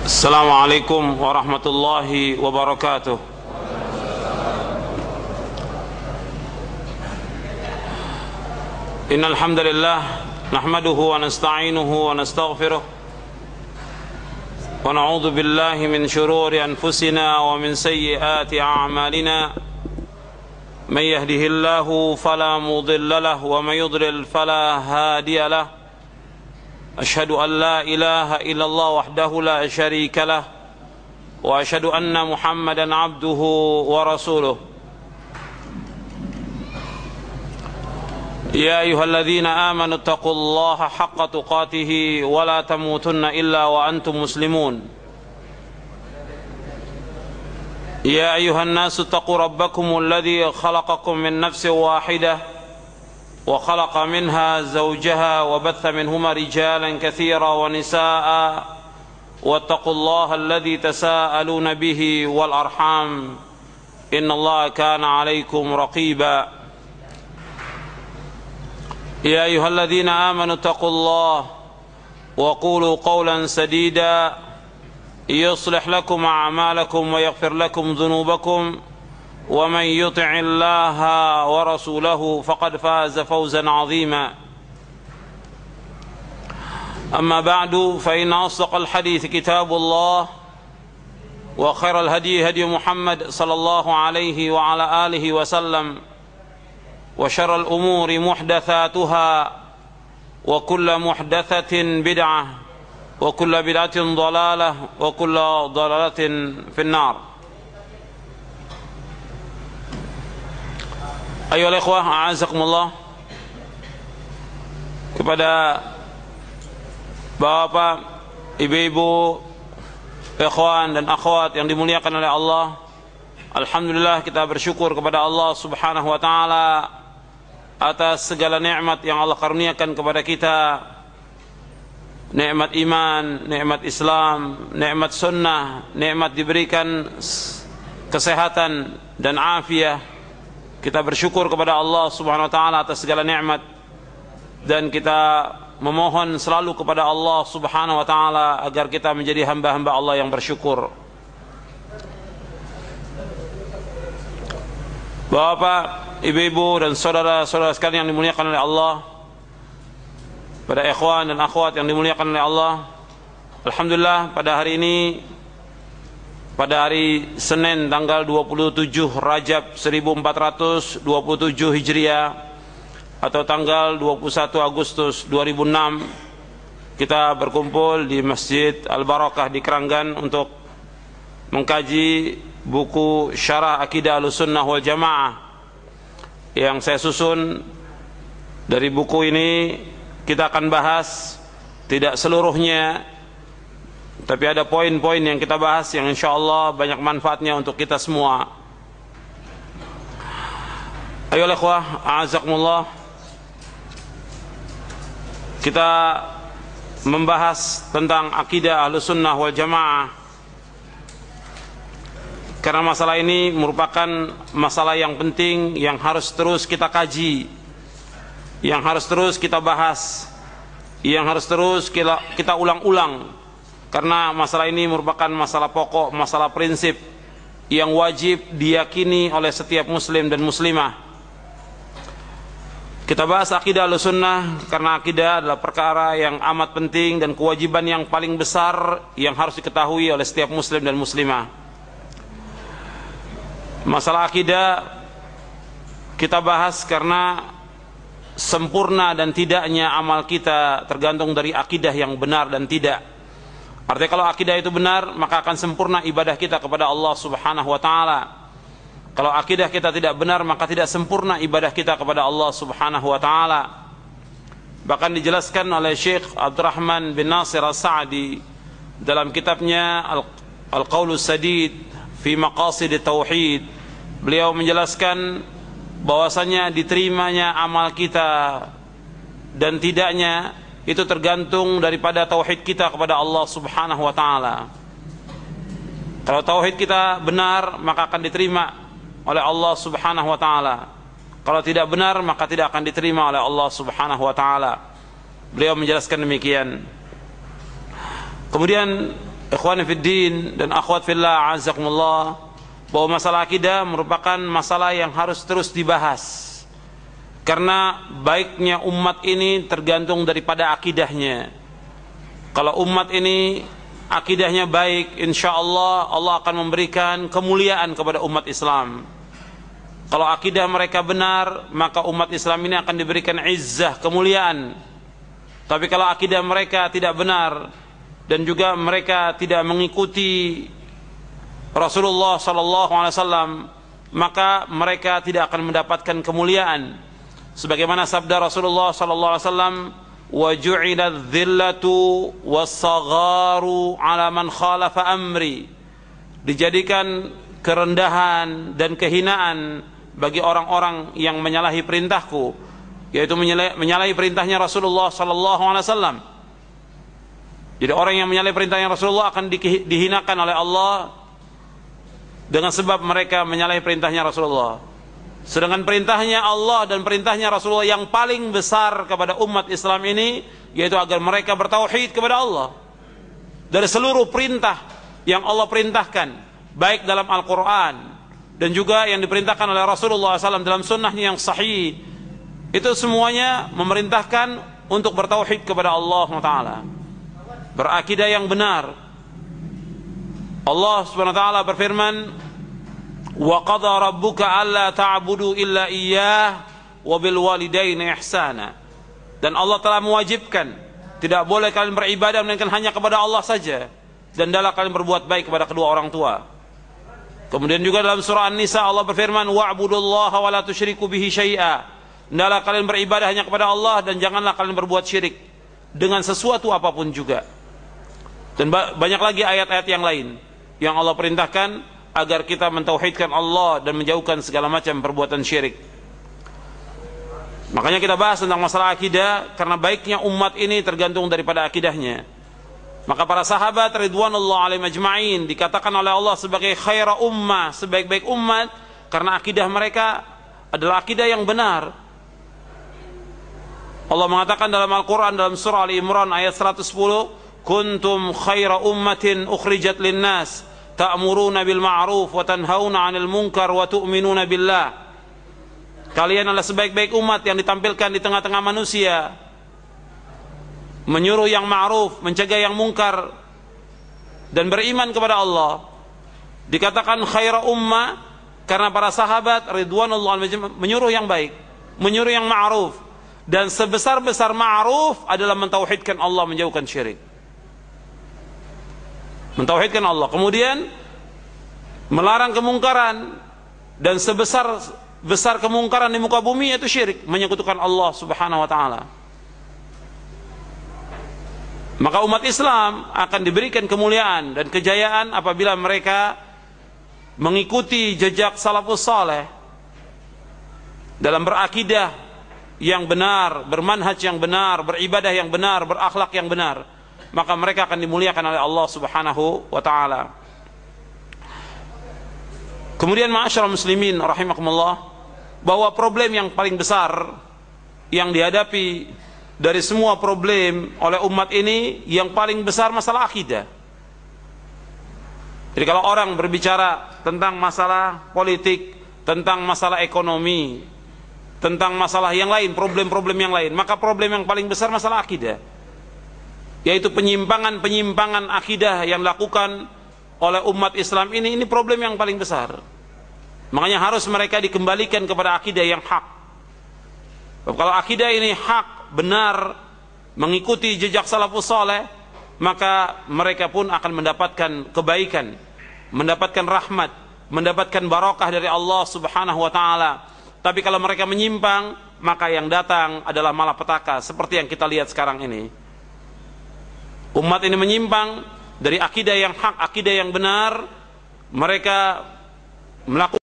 Assalamualaikum warahmatullahi wabarakatuh. Innal hamdalillah nahmaduhu wa nasta'inuhu wa nastaghfiruh wa na'udzu billahi min shururi anfusina wa min sayyiati a'malina. Man yahdihillahu fala mudilla lahu wa man yudlil fala hadiya lahu. Ashhadu an la ilaha illallah wahdahu la syarika lah wa ashhadu anna Muhammadan abduhu wa rasuluh. Ya ayyuhalladzina amanu taqullaha haqqa tuqatih wa la tamutunna illa wa antum muslimun. Ya ayyuhan nasu taqu rabbakumul ladzi khalaqakum min nafsin wahidah وخلق منها زوجها وبث منهما رجالا كثيرا ونساء واتقوا الله الذي تساءلون به والأرحام إن الله كان عليكم رقيبا يا أيها الذين آمنوا اتقوا الله وقولوا قولا سديدا يصلح لكم أعمالكم ويغفر لكم ذنوبكم ومن يطع الله ورسوله فقد فاز فوزا عظيما. أما بعد فإن أصدق الحديث كتاب الله وخير الهدي هدي محمد صلى الله عليه وعلى آله وسلم وشر الأمور محدثاتها وكل محدثة بدعة وكل بدعة ضلالة وكل ضلالة في النار. Ayolah ikhwah, a'azakumullah. Kepada bapak, ibu-ibu, ikhwan dan akhwat yang dimuliakan oleh Allah, alhamdulillah kita bersyukur kepada Allah subhanahu wa ta'ala atas segala nikmat yang Allah karuniakan kepada kita. Nikmat iman, nikmat Islam, nikmat sunnah, nikmat diberikan kesehatan dan afiah. Kita bersyukur kepada Allah subhanahu wa ta'ala atas segala nikmat, dan kita memohon selalu kepada Allah subhanahu wa ta'ala agar kita menjadi hamba-hamba Allah yang bersyukur. Bapak, ibu-ibu dan saudara-saudara sekalian yang dimuliakan oleh Allah, pada ikhwan dan akhwat yang dimuliakan oleh Allah, alhamdulillah pada hari ini, pada hari Senin tanggal 27 Rajab 1427 Hijriah atau tanggal 21 Agustus 2006, kita berkumpul di Masjid Al-Barakah di Keranggan untuk mengkaji buku Syarah Aqidah Ahlussunnah wal Jamaah yang saya susun. Dari buku ini kita akan bahas tidak seluruhnya, tapi ada poin-poin yang kita bahas yang insya Allah banyak manfaatnya untuk kita semua. Ayolah ikhwah, a'azakumullah. Kita membahas tentang akidah Ahlussunnah wal Jamaah karena masalah ini merupakan masalah yang penting, yang harus terus kita kaji, yang harus terus kita bahas, yang harus terus kita ulang-ulang. Karena masalah ini merupakan masalah pokok, masalah prinsip yang wajib diyakini oleh setiap muslim dan muslimah. Kita bahas akidah Ahlussunnah karena akidah adalah perkara yang amat penting dan kewajiban yang paling besar yang harus diketahui oleh setiap muslim dan muslimah. Masalah akidah kita bahas karena sempurna dan tidaknya amal kita tergantung dari akidah yang benar dan tidak. Artinya kalau akidah itu benar, maka akan sempurna ibadah kita kepada Allah subhanahu wa ta'ala. Kalau akidah kita tidak benar, maka tidak sempurna ibadah kita kepada Allah subhanahu wa ta'ala. Bahkan dijelaskan oleh Syekh Abdurrahman bin Nasir As-Sa'di dalam kitabnya Al-Qaulus Sadid fi Maqasid Tauhid. Beliau menjelaskan bahwasanya diterimanya amal kita dan tidaknya itu tergantung daripada tauhid kita kepada Allah subhanahu wa ta'ala. Kalau tauhid kita benar, maka akan diterima oleh Allah subhanahu wa ta'ala. Kalau tidak benar, maka tidak akan diterima oleh Allah subhanahu wa ta'ala. Beliau menjelaskan demikian. Kemudian Ikhwani fid din dan akhwat fillah, azakumullah, bahwa masalah akidah merupakan masalah yang harus terus dibahas. Karena baiknya umat ini tergantung daripada akidahnya. Kalau umat ini akidahnya baik, insya Allah Allah akan memberikan kemuliaan kepada umat Islam. Kalau akidah mereka benar, maka umat Islam ini akan diberikan izzah, kemuliaan. Tapi kalau akidah mereka tidak benar dan juga mereka tidak mengikuti Rasulullah SAW, maka mereka tidak akan mendapatkan kemuliaan. Sebagaimana sabda Rasulullah SAW, wa ju'ilad dhillatu was-sagharu ala man khalafa amri. Dijadikan kerendahan dan kehinaan bagi orang-orang yang menyalahi perintahku, yaitu menyalahi perintahnya Rasulullah SAW. Jadi orang yang menyalahi perintahnya Rasulullah akan dihinakan oleh Allah dengan sebab mereka menyalahi perintahnya Rasulullah. Sedangkan perintahnya Allah dan perintahnya Rasulullah yang paling besar kepada umat Islam ini, yaitu agar mereka bertauhid kepada Allah. Dari seluruh perintah yang Allah perintahkan, baik dalam Al-Quran dan juga yang diperintahkan oleh Rasulullah SAW dalam sunnahnya yang sahih, itu semuanya memerintahkan untuk bertauhid kepada Allah Ta'ala, berakidah yang benar. Allah Subhanahu wa taala berfirman, wa qadha rabbuka alla ta'budu illa iyyah wa bil walidaini ihsana. Dan Allah telah mewajibkan tidak boleh kalian beribadah melainkan hanya kepada Allah saja, dan hendaklah kalian berbuat baik kepada kedua orang tua. Kemudian juga dalam surah An-Nisa Allah berfirman, wa'budullaha wa la tusyriku bihi syai'a. Hendaklah kalian beribadah hanya kepada Allah dan janganlah kalian berbuat syirik dengan sesuatu apapun juga. Dan banyak lagi ayat-ayat yang lain yang Allah perintahkan agar kita mentauhidkan Allah dan menjauhkan segala macam perbuatan syirik. Makanya kita bahas tentang masalah akidah, karena baiknya umat ini tergantung daripada akidahnya. Maka para sahabat ridwanullah alaihim ajma'in dikatakan oleh Allah sebagai khaira ummah, sebaik-baik umat, karena akidah mereka adalah akidah yang benar. Allah mengatakan dalam Al-Quran dalam surah Ali Imran ayat 110, kuntum khaira ummatin ukhrijat linnas ta'muruna bil ma'ruf wa tanhauna 'anil munkar wa tu'minuna billah. Kalian adalah sebaik-baik umat yang ditampilkan di tengah-tengah manusia, menyuruh yang ma'ruf, mencegah yang mungkar, dan beriman kepada Allah. Dikatakan khaira ummah karena para sahabat ridwanullah menyuruh yang baik, menyuruh yang ma'ruf, dan sebesar-besar ma'ruf adalah mentauhidkan Allah, menjauhkan syirik. Mentauhidkan Allah, kemudian melarang kemungkaran, dan sebesar kemungkaran di muka bumi yaitu syirik, menyekutukan Allah Subhanahu wa taala. Maka umat Islam akan diberikan kemuliaan dan kejayaan apabila mereka mengikuti jejak salafus saleh dalam berakidah yang benar, bermanhaj yang benar, beribadah yang benar, berakhlak yang benar. Maka mereka akan dimuliakan oleh Allah Subhanahu wa taala. Kemudian ma'asyiral muslimin rahimakumullah, bahwa problem yang paling besar yang dihadapi dari semua problem oleh umat ini, yang paling besar masalah akidah. Jadi kalau orang berbicara tentang masalah politik, tentang masalah ekonomi, tentang masalah yang lain, problem-problem yang lain, maka problem yang paling besar masalah akidah, yaitu penyimpangan-penyimpangan akidah yang dilakukan oleh umat Islam ini problem yang paling besar. Makanya harus mereka dikembalikan kepada akidah yang hak. Kalau akidah ini hak, benar, mengikuti jejak salafus saleh, maka mereka pun akan mendapatkan kebaikan, mendapatkan rahmat, mendapatkan barakah dari Allah Subhanahu wa taala. Tapi kalau mereka menyimpang, maka yang datang adalah malapetaka seperti yang kita lihat sekarang ini. Umat ini menyimpang dari akidah yang hak, akidah yang benar, mereka melakukan